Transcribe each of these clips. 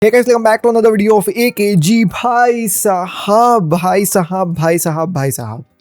Hey guys, welcome back to another video of AKG। भाई साहब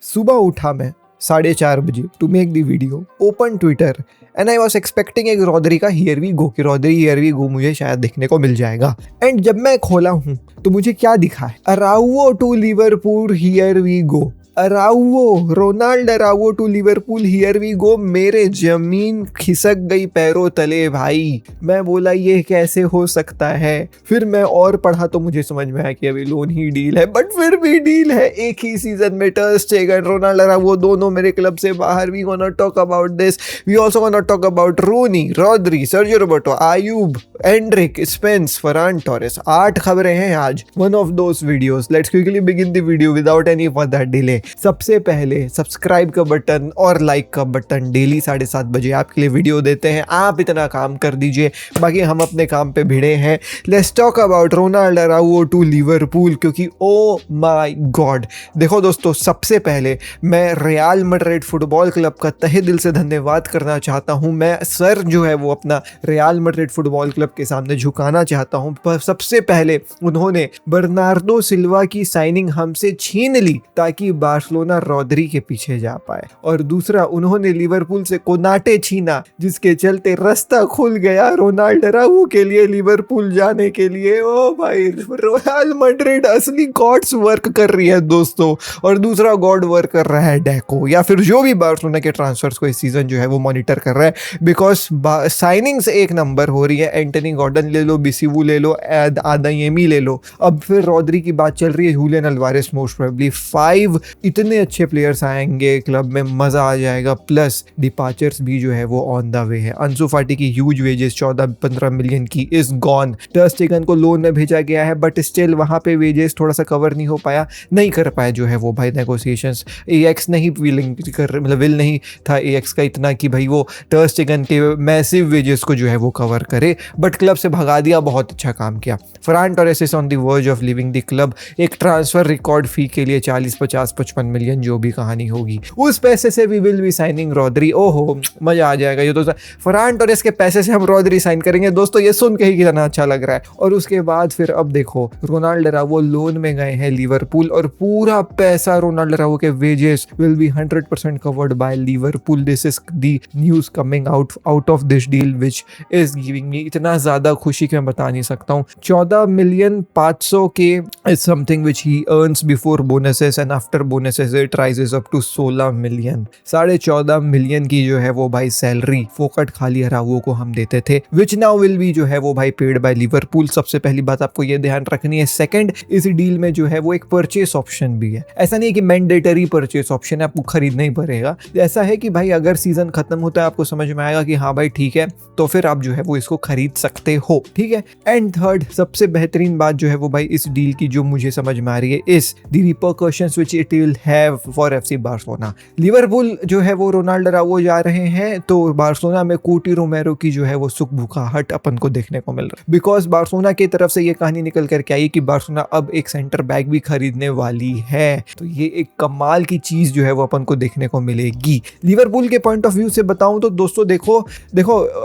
सुबह उठा मैं 4:30 बजे to make the video, open Twitter and I was expecting एक रॉदरी का हियर वी गो कि रॉदरी हियर वी गो मुझे शायद देखने को मिल जाएगा। एंड जब मैं खोला हूँ तो मुझे क्या दिखा है, Araujo to Liverpool here we go, Araujo Ronald Araujo to Liverpool here we go. मेरे जमीन खिसक गई पैरों तले भाई। मैं बोला ये कैसे हो सकता है। फिर मैं और पढ़ा तो मुझे समझ में आया कि अभी लोन ही डील है, बट फिर भी डील है। एक ही सीजन में टर स्टेगन रोनाल्ड अराउओ दोनों मेरे क्लब से बाहर। We gonna talk about this, we also gonna talk about Rooney, Rodri, Sergio Roberto, Ayoub, Endrick, Spence, Ferran Torres. 8 खबरें हैं आज। One of those videos. Let's quickly begin the video without any further delay. सबसे पहले subscribe का button और like का button. Daily 7:30 बजे आपके लिए वीडियो देते हैं, आप इतना काम कर दीजिए, बाकी हम अपने काम पे भिड़े हैं। Let's talk about Ronald Araujo to Liverpool, क्योंकि ओ माय गॉड। देखो दोस्तों, सबसे पहले मैं रियल मैड्रिड फुटबॉल क्लब का तहे दिल से धन्यवाद करना चाहता हूं। मैं सर जो है वो अपना रियल मैड्रिड फुटबॉल क्लब के सामने झुकाना चाहता हूं। पर सबसे पहले उन्होंने बर्नार्डो सिल्वा की साइनिंग हमसे छीन ली ताकि बार्सिलोना रॉड्री के पीछे जा पाए, और दूसरा उन्होंने लिवरपूल से कोनाटे छीना जिसके चलते रास्ता खुल गया रोनाल्ड अराउओ के लिए लिवरपूल जाने के लिए। ओ भाई, रियल मैड्रिड असली गॉड्स वर्क कर रही है दोस्तों, और दूसरा गॉड वर्क कर रहा है डेको, या फिर जो भी बार्सिलोना के ट्रांसफर्स को इस सीजन जो है वो मॉनिटर कर रहा है। बिकॉज साइनिंग्स एक नंबर हो रही है। एंटनी गॉर्डन ले लो, बिसिवू ले लो, आदायेमी ले लो, अब फिर रॉड्री की बात चल रही है, जुलियन अल्वारेस मोस्ट प्रोबेबली। 5 इतने अच्छे प्लेयर्स आएंगे क्लब में, मजा आ जाएगा। प्लस डिपार्चर्स भी जो है वो ऑन द वे है। अंसु फाटी की ह्यूज वेजेस 14-15 मिलियन की इज गॉन। टर स्टेगन को लोन में भेजा गया है, बट स्टिल वहां पे वेजेस थोड़ा सा कवर नहीं हो पाया, नहीं कर पाया जो है वो भाई नेगोशिएशंस। एएक्स नहीं विलिंग कर, मतलब विल नहीं था एएक्स का इतना कि भाई वो टर स्टेगन के मैसिव वेजेस को जो है वो कवर करे, बट क्लब से भगा दिया। बहुत अच्छा काम किया। Ferran Torres is on the verge of leaving the club. एक ट्रांसफर रिकॉर्ड फी के लिए 40, 50, 55 मिलियन जो भी कहानी होगी, उस पैसे से we will be signing Rodri. ओहो मजा आ जाएगा। ये तो फरान टोरेस के पैसे से हम रॉड्री साइन करेंगे दोस्तों, ये सुन के ही कितना अच्छा लग रहा है। और उसके बाद फिर अब देखो, रोनाल्ड अराउओ लोन में गए हैं लिवरपूल, और पूरा पैसा रोनाल्ड अराउओ के wages will B 100% covered by Liverpool. This is the news coming out of this deal which is giving me इतना ज्यादा खुशी कि मैं बता नहीं सकता हूँ। 14,500,000 के is something which he earns before bonuses, and after bonuses it rises up to 16 million. 14.5 million की जो है वो भाई सैलरी फोकट खाली अराउओ को हम देते थे, विच नाउ विल बी जो है वो भाई पेड बाय लिवरपूल। सबसे पहली बात आपको ये ध्यान रखनी है। सेकंड, इस डील में जो है वो एक परचेस ऑप्शन भी है। ऐसा नहीं है कि मैंडेटरी परचेस ऑप्शन है, आपको खरीदना ही पड़ेगा। ऐसा है कि भाई अगर सीजन खत्म होता है, आपको समझ में आएगा कि हाँ भाई ठीक है, तो फिर आप जो है वो इसको खरीद सकते हो, ठीक है। एंड थर्ड, सबसे बेहतरीन बात जो है वो भाई इस डील की जो मुझे समझ में आ रही है, इस the repercussions which it will have for FC Barcelona. Liverpool जो है वो रोनाल्ड अराउओ जा रहे हैं, तो बार्सिलोना में कूटी रोमेरो की जो है वो सुख भूखाहट अपन को देखने को मिल रहा है। बिकॉज बार्सिलोना की तरफ से ये कहानी निकल करके आई कि बार्सिलोना अब एक सेंटर बैक भी खरीदने वाली है, तो ये एक कमाल की चीज जो है वो अपन को देखने को मिलेगी। लिवरपूल के पॉइंट ऑफ व्यू से बताऊं तो दोस्तों देखो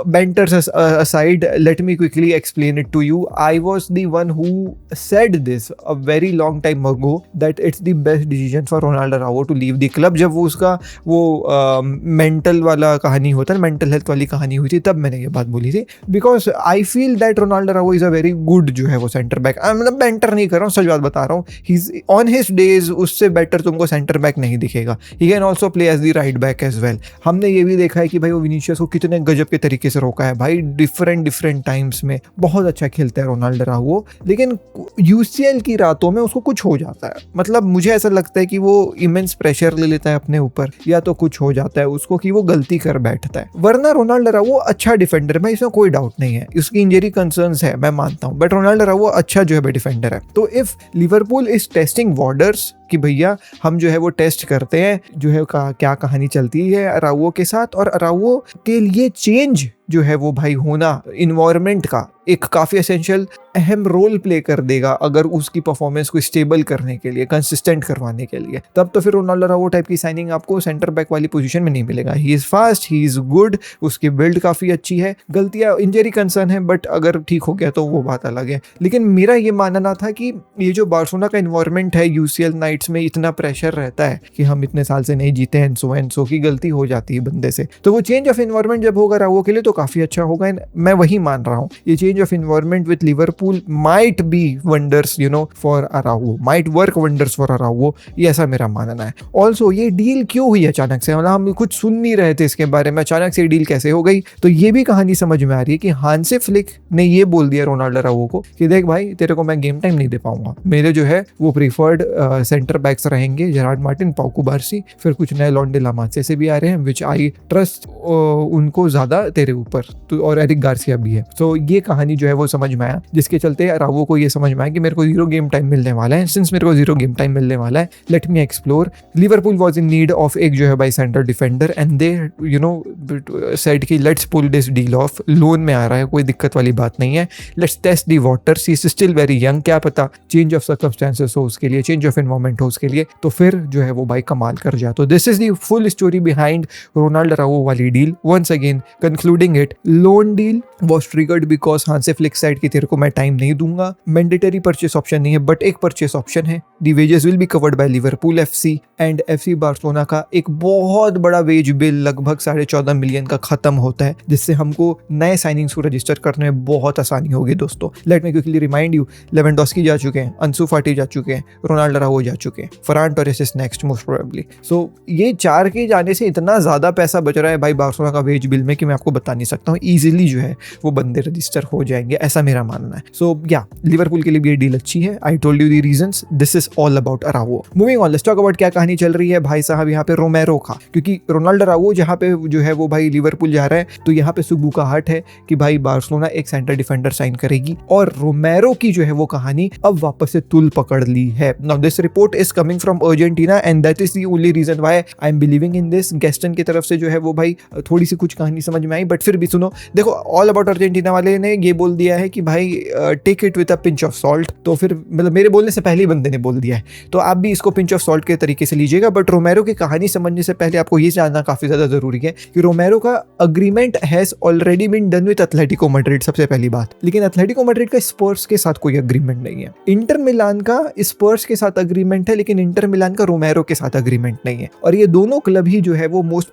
banters aside, let me quickly explain it to you. I was the one who said this a very long time ago that it's the best decision for Ronald Araujo to leave the club. जब वो उसका वो mental वाला कहानी होता है, mental health वाली कहानी हुई थी, तब मैंने ये बात बोली थी। Because I feel that Ronald Araujo is a very good जो है वो सेंटर बैक। मतलब बेंटर नहीं कर रहा हूँ, सच बात बता रहा हूँ। He is on his days, उससे बेटर तुमको सेंटर बैक नहीं दिखेगा। He can also play as the right back as well. हमने ये भी देखा है कि भाई वो विनीशियस को कितने गजब के तरीके से रोका है भाई, डिफरेंट टाइम्स में। बहुत अच्छा खेलता है रोनाल्ड अराउओ, लेकिन यूसीएल की रातों में उसको कुछ हो जाता है। मतलब मुझे ऐसा लगता है कि वो इमेंस प्रेशर ले लेता है अपने ऊपर, या तो कुछ हो जाता है उसको कि वो गलती कर बैठता है। वरना रोनाल्ड अराउओ अच्छा डिफेंडर है, इसमें कोई डाउट नहीं है। उसकी इंजरी कंसर्न्स है, मैं मानता हूं, बट रोनाल्ड अराउओ अच्छा जो है डिफेंडर है। तो if Liverpool is testing waters कि भैया हम जो है वो टेस्ट करते हैं जो है क्या कहानी चलती है अराउओ के साथ, और अराउओ के लिए चेंज जो है वो भाई होना इन्वायरमेंट का एक काफ़ी एसेंशियल अहम रोल प्ले कर देगा अगर उसकी परफॉर्मेंस को स्टेबल करने के लिए, कंसिस्टेंट करवाने के लिए। तब तो फिर रोनाल्डो अराउओ टाइप की साइनिंग आपको सेंटर बैक वाली पोजीशन में नहीं मिलेगा। He is fast, he is good, उसकी बिल्ड काफ़ी अच्छी है, गलतियाँ इंजरी कंसर्न है बट अगर ठीक हो गया तो वो बात अलग है। लेकिन मेरा ये मानना था कि ये जो बार्सिलोना का इन्वायरमेंट है, यूसीएल नाइट्स में इतना प्रेशर रहता है कि हम इतने साल से नहीं जीते हैं, एंसो की गलती हो जाती है बंदे से, तो वो चेंज ऑफ इन्वायरमेंट जब होगा अराउओ के लिए तो काफ़ी अच्छा होगा। मैं वही मान रहा हूँ, ये change of environment with Liverpool might be wonders for Araujo, might work wonders for Araujo, ये ऐसा मेरा मानना है। ऑल्सो ये डील क्यों हुई अचानक से, मतलब हम कुछ सुन नहीं रहे थे इसके बारे में, अचानक से डील कैसे हो गई, तो ये भी कहानी समझ में आ रही है कि हांसी फ्लिक ने ये बोल दिया रोनाल्डो अराउओ को कि देख भाई तेरे को मैं गेम टाइम नहीं दे पाऊंगा, मेरे जो है वो प्रीफर्ड सेंटर बैक्स रहेंगे जेरार्ड मार्टिन, पाउ कुबार्सी, फिर कुछ नए लॉन्डे लामासिया से भी आ रहे हैं विच आई ट्रस्ट उनको ज्यादा तेरे ऊपर, तो और एरिक गार्सिया भी है। तो ये कहानी जो है वो समझ में आया, जिसके चलते अराउओ को ये समझ में आया कि मेरे को 0 गेम टाइम मिलने वाला है, सिंस मेरे को 0 गेम टाइम मिलने वाला है, let me explore. Liverpool was in need of एक जो है by centre defender and they said कि let's pull this deal off, loan में आ रहा है, कोई दिक्कत वाली बात नहीं है, let's test the waters, he is still very young, क्या पता चेंज ऑफ सर्कमस्टेंसेस हो उसके लिए, चेंज ऑफ एनवायरनमेंट हो उसके लिए, तो फिर जो है वो भाई कमाल कर जाए। तो this is the full story behind Ronaldo Araujo वाली deal. Once again concluding it, loan deal was triggered because Hansi Flick side की तेरे को मैं टाइम नहीं दूंगा, मैंडेटरी परचेस ऑप्शन नहीं है बट एक परचेस ऑप्शन है, the wages will be covered by Liverpool FC and FC Barcelona का एक बहुत बड़ा वेज बिल लगभग 14.5 मिलियन का खत्म होता है, जिससे हमको नए साइनिंग्स को रजिस्टर करने में बहुत आसानी होगी। दोस्तों late me quickly remind you, Lewandowski जा चुके हैं, अंसु फाटी जा चुके हैं, रोनाल्डो अराउओ जा चुके हैं, Ferran Torres is next most probably. So ये 4 के जाने से इतना ज्यादा पैसा बच रहा है भाई बार्सिलोना का वेज बिल में कि मैं आपको बता नहीं सकता हूँ, इजीली जो है वो बंदे रजिस्टर हो जाएंगे, ऐसा मेरा मानना है। सो या लिवरपूल के लिए भी ये डील अच्छी है। I told you the reasons, this is all about Araujo. Moving on, let's talk about क्या कहानी चल रही है भाई साहब यहाँ पे रोमेरो का, क्योंकि रोनाल्डो अराउओ जहाँ पे जो है वो भाई लिवरपूल जा रहा है, तो यहाँ पे सुबह का हट है कि भाई बार्सिलोना एक सेंटर डिफेंडर साइन करेगी और रोमेरो की जो है वो कहानी अब वापस से तुल पकड़ ली है। Now this report is coming from Argentina and that is the only reason why I am believing in this. Gaston की तरफ से जो है वो भाई थोड़ी सी कुछ कहानी समझ में आई, बट फिर भी सुनो, देखो ऑल अबाउट अर्जेंटीना वाले ने ये बोल दिया है कि भाई take it with a pinch of salt, तो फिर मतलब मेरे बोलने से पहले ही बंदे ने बोल दिया है, तो आप भी इसको पिंच ऑफ सॉल्ट के तरीके से लीजिएगा। बट रोमेरो की कहानी समझने से पहले आपको ये जानना काफी ज्यादा जरूरी है कि रोमेरो का agreement has already been done with Atletico Madrid, सबसे पहली बात। लेकिन एथलेटिको मैड्रिड का स्पर्स के साथ कोई अग्रीमेंट नहीं है। इंटर मिलान का स्पर्स के साथ अग्रीमेंट है, लेकिन इंटर मिलान का रोमेरो के साथ अग्रीमेंट नहीं है, और ये दोनों क्लब ही जो है वो मोस्ट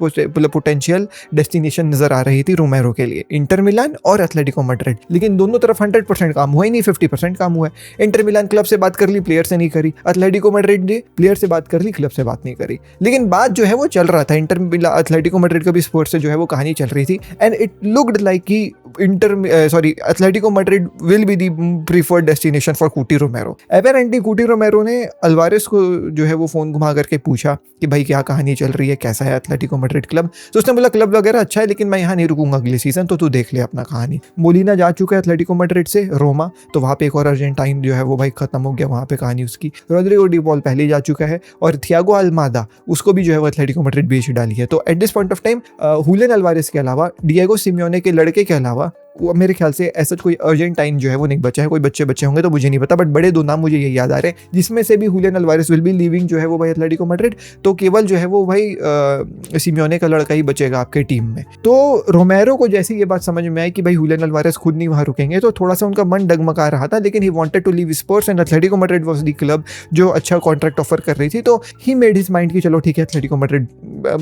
पोटेंशियल डेस्टिनेशन नजर आ रही थी रोमेरो के लिए, इंटर मिलान और एथलेटिको मैड्रिड। लेकिन दोनों तरफ 100% काम हुआ ही नहीं, 50% काम हुआ है। इंटर मिलान क्लब से बात कर ली, प्लेयर से नहीं करी, एथलेटिको मैड्रिड ने प्लेयर से बात कर ली, क्लब से बात नहीं करी। लेकिन बात जो है वो चल रहा था, इंटर मिलान एथलेटिको मैड्रिड का भी स्पोर्ट्स से जो है वो कहानी चल रही थी, एंड इट लुक्ड लाइक कि Atletico Madrid will be the preferred destination for Cuti Romero. Apparently Cuti Romero ने अल्वारेस को जो है वो फोन घुमा करके पूछा कि भाई क्या कहानी चल रही है, कैसा है एथलेटिको मैड्रिड क्लब, तो उसने बोला क्लब वगैरह अच्छा है लेकिन मैं यहाँ नहीं रुकूंगा अगले सीजन, तो तू देख ले अपना कहानी। मोलिना जा चुका है एथलेटिको मैड्रिड से रोमा, तो वहाँ पे एक और अर्जेंटाइन जो है वो भाई खत्म हो गया, वहाँ पे कहानी उसकी। रोड्रिगो डी पॉल पहले जा चुका है, और थियागो अल्मादा उसको भी जो है वो एथलेटिको मैड्रिड बेच डाली है। तो at this point of time Julian Alvarez के अलावा, डिएगो सिमियोने के लड़के के अलावा वो मेरे ख्याल से ऐसा कोई अर्जेंटाइन जो है वो नहीं बचा है। कोई बच्चे होंगे तो मुझे नहीं पता, बट बड़े 2 नाम मुझे ये याद आ रहे हैं, जिसमें से भी Julian Alvarez will be leaving जो है वो भाई एथलेटिको मैड्रिड, तो केवल जो है वो भाई सिमियोने का लड़का ही बचेगा आपके टीम में। तो रोमेरो को जैसे ये बात समझ में आई कि भाई हुलियन अल्वारेस खुद नहीं वहाँ रुकेंगे, तो थोड़ा सा उनका मन डगमगा रहा था, लेकिन he wanted to leave Spurs and Atletico Madrid was the club जो अच्छा कॉन्ट्रैक्ट ऑफर कर रही थी, तो ही मेड हिज माइंड कि चलो ठीक है एथलेटिको मैड्रिड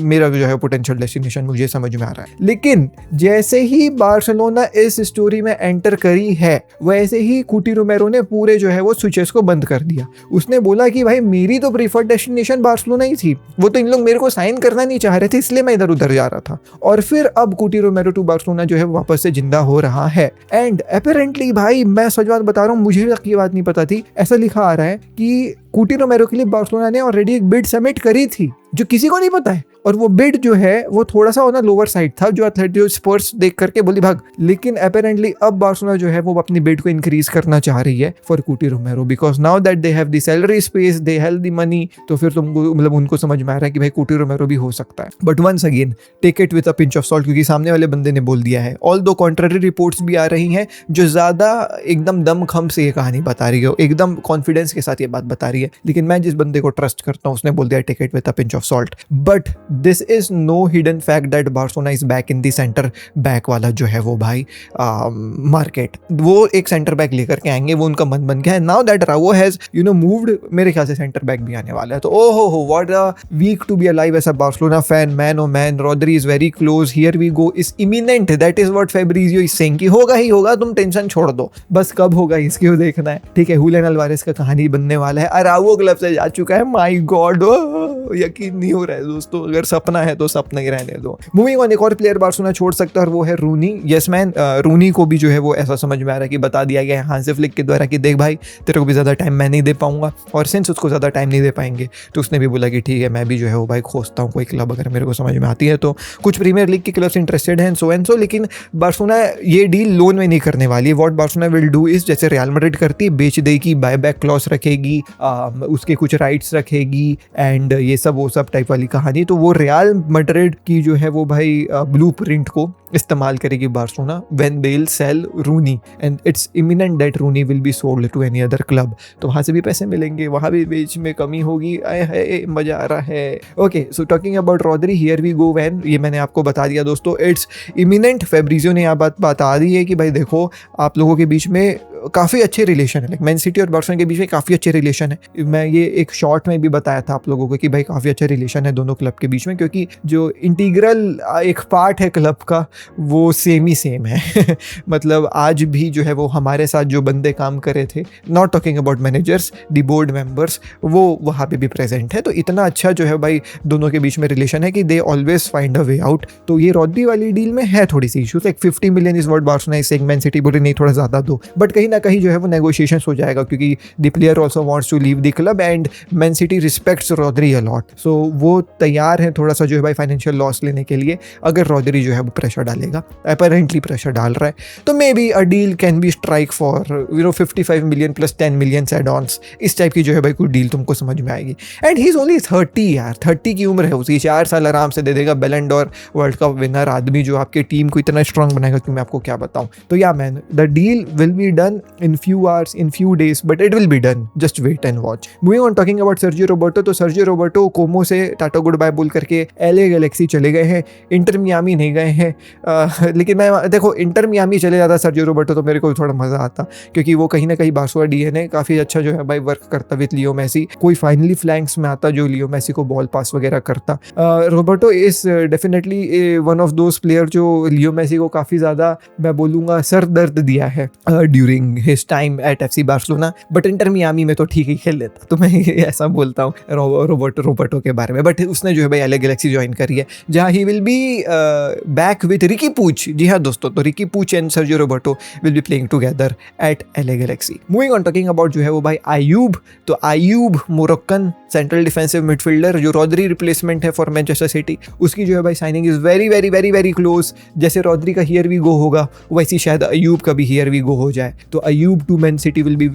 मेरा जो है पोटेंशियल डेस्टिनेशन मुझे समझ में आ रहा है। लेकिन जैसे ही बार्सिलोना इस स्टोरी में एंटर करी है, वैसे ही कूटी रोमेरो ने पूरे जो है वो स्विचेस को बंद कर दिया। उसने बोला कि भाई मेरी तो प्रीफर्ड डेस्टिनेशन बार्सिलोना ही थी, वो तो इन लोग मेरे को साइन करना नहीं चाह रहे थे, इसलिए मैं इधर उधर जा रहा था। और फिर अब कूटी रोमेरो टू बार्सिलोना जो है वापस से जिंदा हो रहा है। एंड अपेरेंटली भाई मैं सच बात बता रहा हूँ, मुझे तक ये बात नहीं पता थी, ऐसा लिखा आ रहा है कि कूटी रोमेरो के लिए बार्सिलोना ने ऑलरेडी एक बिड सबमिट करी थी जो किसी को नहीं पता है, और वो बिड जो है वो थोड़ा सा ऑन लोअर साइड था, जो एथलेटिको स्पर्स देख करके बोली भाग। लेकिन अपेरेंटली अब बार्सिलोना जो है वो अपनी बिड को इंक्रीज करना चाह रही है for Cuti Romero, because now that they have the salary space, they have the money, तो फिर तुमको मतलब उनको समझ में आ रहा है कि भाई कूटी रोमेरो भी हो सकता है। But once again take it with a pinch of salt, क्योंकि सामने वाले बंदे ने बोल दिया है। ऑल दो कॉन्ट्ररी रिपोर्ट्स भी आ रही हैं जो ज्यादा एकदम दम खम से ये कहानी बता रही है, एकदम कॉन्फिडेंस के साथ ये बात बता रही है, लेकिन मैं जिस बंदे को ट्रस्ट करता हूँ उसने बोल दिया take it with a pinch of salt. But this is no hidden fact that Barcelona is back in the center back वाला जो है वो भाई मार्केट, वो एक सेंटर बैक लेकर के आएंगे, वो उनका मन बन गया है। Now that Rao has moved, मेरे ख्याल से सेंटर बैक भी आने वाला है। तो ओहो हो what a week to be alive as a Barcelona fan, man oh man, Rodri is very close, here we go is imminent, that is what Fabrizio is saying कि होगा ही होगा, तुम टेंशन छोड़ दो, बस कब होगा इसको देखना है। ठीक है, हुलियन अल्वारेस का कहानी बनने वाला है, अराउओ क्लब से जा चुका है, माय गॉड यकीन नहीं हो रहा है दोस्तों, अगर सपना है तो सपना ही रहने दो। मूविंग ऑन, एक और प्लेयर बार्सिलोना छोड़ सकता है और वो है रूनी। यस मैन, रूनी को भी जो है वो ऐसा समझ में आ रहा है कि बता दिया गया है हांसी फ्लिक के द्वारा कि देख भाई तेरे को भी ज़्यादा टाइम मैं नहीं दे पाऊंगा, और सिंस उसको ज़्यादा टाइम नहीं दे पाएंगे तो उसने भी बोला कि ठीक है मैं भी जो है वो भाई खोजता हूँ कोई क्लब अगर मेरे को समझ में आती है तो। कुछ प्रीमियर लीग के क्लब्स इंटरेस्टेड हैं सो एंड सो, लेकिन बार्सिलोना ये डील लोन में नहीं करने वाली है। What Barcelona will do is, जैसे रियल मैड्रिड करती है, बेच देगी, बाय बैक क्लॉज रखेगी, उसके कुछ राइट्स रखेगी एंड ये सब वो सब टाइप वाली कहानी। तो वो रियल मैड्रिड की जो है वो भाई ब्लूप्रिंट को इस्तेमाल करेगी Barcelona when they will sell Rooney, and it's imminent that Rooney will be sold to any other club, तो वहाँ से भी पैसे मिलेंगे, वहाँ भी बेच में कमी होगी, आए है मजा आ रहा है। Okay, so talking about Rodri, here we go when, ये मैंने आपको बता दिया दोस्तों, इट्स इमिनेंट। फैब्रिजियो ने यहाँ बात बता दी है कि भाई देखो आप लोगों के बीच में काफ़ी अच्छे रिलेशन है, लाइक मैन सिटी और बार्सिलोना के बीच में काफ़ी अच्छे रिलेशन है। मैं ये एक शॉर्ट में भी बताया था आप लोगों को कि भाई काफ़ी अच्छा रिलेशन है दोनों क्लब के बीच में, क्योंकि जो इंटीग्रल एक पार्ट है क्लब का वो सेम ही सेम है मतलब आज भी जो है वो हमारे साथ जो बंदे काम कर रहे थे, not talking about managers, the board members, वो वहाँ पे भी प्रेजेंट है। तो इतना अच्छा जो है भाई दोनों के बीच में रिलेशन है कि they always find a way out. तो ये रोड्री वाली डील में है थोड़ी सी issues, like 50 million is what Barcelona is saying, Man City बोले नहीं थोड़ा ज़्यादा दो, बट कहीं ना कहीं जो है वो नेगोशिएशंस हो जाएगा क्योंकि the player also wants to leave the club and Man City respects Rodri a lot, so वो तैयार है थोड़ा सा जो है भाई फाइनेंशियल लॉस लेने के लिए अगर रोड्री जो है वो प्रेशर डालेगा, अपेरेंटली प्रेशर डाल रहा है। तो maybe a deal can be strike for 55 million plus 10 million add ons, इस टाइप की जो है भाई कोई डील तुमको समझ में आएगी। एंड ही इज ओनली 30 यार, 30 की उम्र है उसकी, 4 साल आराम से दे देगा, बैलन डोर वर्ल्ड कप विनर आदमी जो आपके टीम को इतना स्ट्रांग बनाएगा कि मैं आपको क्या बताऊं। तो या man, the deal will be done in few hours, in few days, but it will be done, just wait and watch. Moving on, talking about Sergio Roberto, तो सर्जियो रोबर्टो कोमो से टाटा गुड बाय बोल करके LA Galaxy चले गए हैं, inter Miami नहीं गए हैं। लेकिन मैं देखो इंटर मियामी चले जाता सर्जियो रोबर्टो तो मेरे को थोड़ा मजा आता, क्योंकि वो कहीं ना कहीं बार्सिलोना डीएनए काफी अच्छा जो है भाई वर्क करता विद लियो मेसी, कोई फाइनली फ्लैंक्स में आता जो लियो मेसी को बॉल पास वगैरह करता। Roberto is definitely one of those player जो लियो मेसी को काफी ज्यादा मैं बोलूंगा सर दर्द दिया है during his time at FC Barcelona, but Inter Miami में तो ठीक ही खेल लेता, तो मैं ऐसा बोलता हूँ रोबर्टो के बारे में। बट उसने जो है भाई LA गैलेक्सी ज्वाइन करी है, जहाँ he will be back with Riqui Puig. जी हाँ दोस्तों, तो Riqui Puig and Sergio Roberto will be playing together at LA Galaxy. Moving on, talking about जो है वो भाई आयूब, तो Ayoub Moroccan central defensive midfielder जो रोड्री रिप्लेसमेंट है फॉर मैनचेस्टर सिटी, उसकी जो है भाई signing is very very very very close. जैसे रोड्री का हियर वी गो होगा वैसी शायद अयूब का भी हियर वी गो हो जाए, तो Ayoub to Man City will be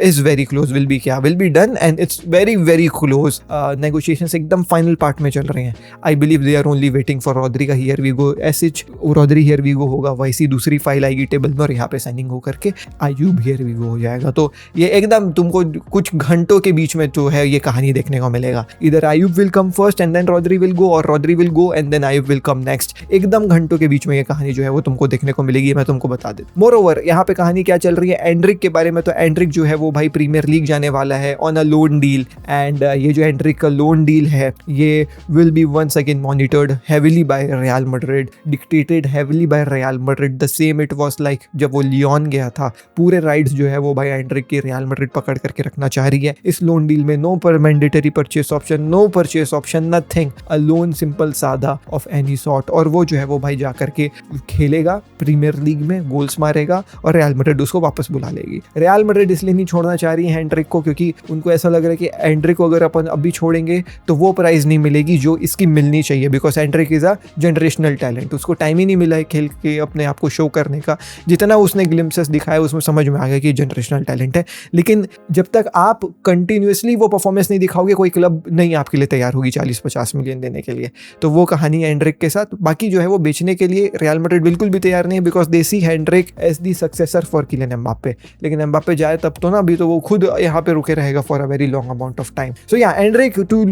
is very close, will be क्या will be done and it's very very close. Negotiations एकदम final part में चल रहे हैं। I believe they are only waiting for Rodri का here we go SH, Rodri here we go होगा, वैसी दूसरी फाइल आएगी टेबल में और यहाँ पे साइनिंग हो करके आयूब here we go हो जाएगा। तो ये एकदम तुमको कुछ घंटों के बीच में जो है ये कहानी देखने को मिलेगा, इधर Ayub will come first and then Rodri will go, और Rodri will go and then Ayub will come next। एकदम घंटों के बीच में ये कहानी जो है वो तुमको देखने को मिलेगी, मैं तुमको बता देता। मोर यहाँ पे कहानी क्या चल रही है एंड्रिक के बारे में, तो एंड्रिक जो है वो भाई प्रीमियर लीग जाने वाला है on a loan deal, and ये जो एंड्रिक का लोन डील है ये will be once again monitored heavily by Real Madrid, dictated heavily by Real Madrid, the same it was like जब वो लियोन गया था, पूरे राइट्स जो है वो भाई एंड्रिक के रियल मैड्रिड पकड़ करके रखना चाह रही है। इस लोन डील में नो पर mandatory purchase option, no purchase option, nothing, a loan simple सादा ऑफ एनी सॉर्ट, और वो जो है वो भाई जा करके खेलेगा प्रीमियर लीग में, गोल्स मारेगा और रियल मैड्रिड उसको वापस बुला लेगी। रियल मैड्रिड इसलिए नहीं छोड़ना चाह रही है एंड्रिक को क्योंकि उनको ऐसा लग रहा है कि एंड्रिक को अगर अपन अभी छोड़ेंगे तो वो प्राइस नहीं मिलेगी जो इसकी मिलनी चाहिए, because Anrich is a generational talent. उसको टाइम ही नहीं मिला है खेल के अपने आप को शो करने का। जितना उसने ग्लिम्पसेस दिखाया उसमें समझ में आ गया कि जनरेशनल टैलेंट है, लेकिन जब तक आप कंटिन्यूसली वो परफॉर्मेंस नहीं दिखाओगे कोई क्लब नहीं आपके लिए तैयार होगी 40-50 मिलियन देने के लिए। तो वो कहानी है एंड्रिक के साथ। बाकी जो है वो बेचने के लिए रियल मैड्रिड बिल्कुल भी तैयार नहीं है, because they see Endrick as the successor for Kylian Mbappe. लेकिन एम्बाप्पे जाए तब तो ना, अभी तो वो खुद यहाँ पे रुके रहेगा for a very long amount of time. So या एंड्रिक टू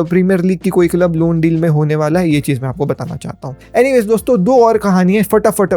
प्रीमियर लीग की कोई क्लब लोन डील में होने वाला है, ये चीज मैं आपको बताना चाहता हूँ। एनीवेज दोस्तों, दो और कहानियां फटाफट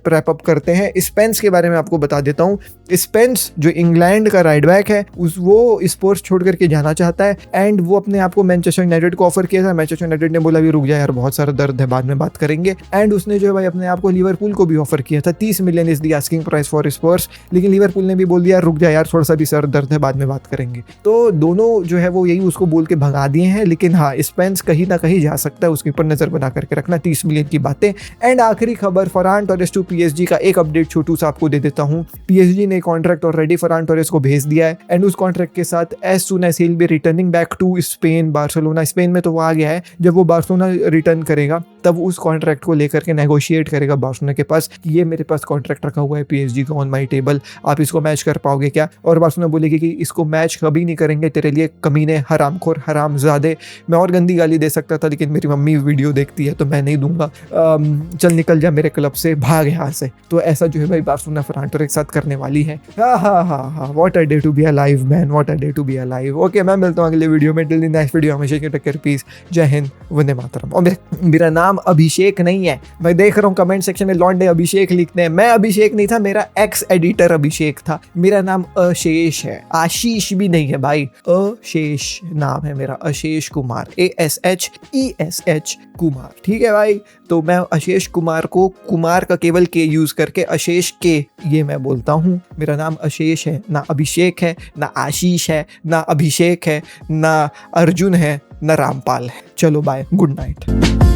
रैप अप करते हैं। स्पेंस के बारे में आपको बता देता हूँ। स्पेंस जो इंग्लैंड का राइट बैक है वो स्पोर्ट्स छोड़ करके जाना चाहता है एंड वो अपने आप को मैनचेस्टर यूनाइटेड को ऑफर किया था। मैनचेस्टर यूनाइटेड ने बोला भी रुक जा यार, बहुत सारा दर्द है, बाद में बात करेंगे। एंड उसने जो है भाई अपने आप को लिवरपूल को भी ऑफर किया था। 30 million is the asking price for Spurs, लेकिन लिवरपूल ने भी बोल दिया रुक जा यार, थोड़ा सा भी सर दर्द है, बाद में बात करेंगे। तो दोनों जो है वो यही उसको बोल के भगा दिए हैं। लेकिन हाँ, स्पेंस कहीं ना कहीं जा सकता है, उसके ऊपर नजर बना करके रखना। 30 मिलियन की बातें। एंड आखिरी खबर, फरहान टोरेस टू पीएसजी का एक अपडेट छोटू सा आपको दे देता हूँ। पीएसजी ने कॉन्ट्रैक्ट ऑलरेडी फरहान टोरेस को भेज दिया है एंड उस कॉन्ट्रैक्ट के साथ as soon as he will be returning back to Spain, Barcelona. Spain में तो वो आ गया है, जब वो बार्सिलोना रिटर्न करेगा तब उस कॉन्ट्रैक्ट को लेकर के नेगोशिएट करेगा बार्सिलोना के पास कि ये मेरे पास कॉन्ट्रैक्ट रखा हुआ है पीएसजी का ऑन माई टेबल, आप इसको मैच कर पाओगे क्या? और बार्सिलोना बोलेगी कि इसको मैच कभी नहीं करेंगे, तेरे लिए कमीने, हरामखोर, हरामजादे। मैं और गंदी गाली दे सकता था लेकिन मेरी मम्मी वीडियो देखती है तो मैं नहीं दूंगा। चल निकल जा मेरे क्लब से, भाग यहाँ से। तो ऐसा जो है भाई बार्सिलोना फरहान टोरेस के साथ करने वाली है। हाँ, what a day to be alive man, what a day to be alive. Okay, मैं मिलता हूँ अगले वीडियो में। टिल द नेक्स्ट वीडियो, हमेशा की टेक केयर, पीस, जय हिंद, वंदे मातरम। और मेरा नाम अभिषेक नहीं है। मैं देख रहा हूँ कमेंट सेक्शन में लौंडे अभिषेक लिखते हैं। मैं अभिषेक नहीं था, मेरा एक्स एडिटर अभिषेक था। मेरा नाम अशेष है, आशीष भी नहीं है भाई, अशेष नाम है मेरा, अशेष कुमार, ASHESH कुमार। ठीक है भाई, तो मैं अशेष कुमार को कुमार का केवल के यूज करके अशेष के ये मैं बोलता हूँ। मेरा नाम अशेष है, ना अभिषेक है, ना आशीष है, ना अभिषेक है, ना अर्जुन है, ना रामपाल है। चलो बाय, गुड नाइट।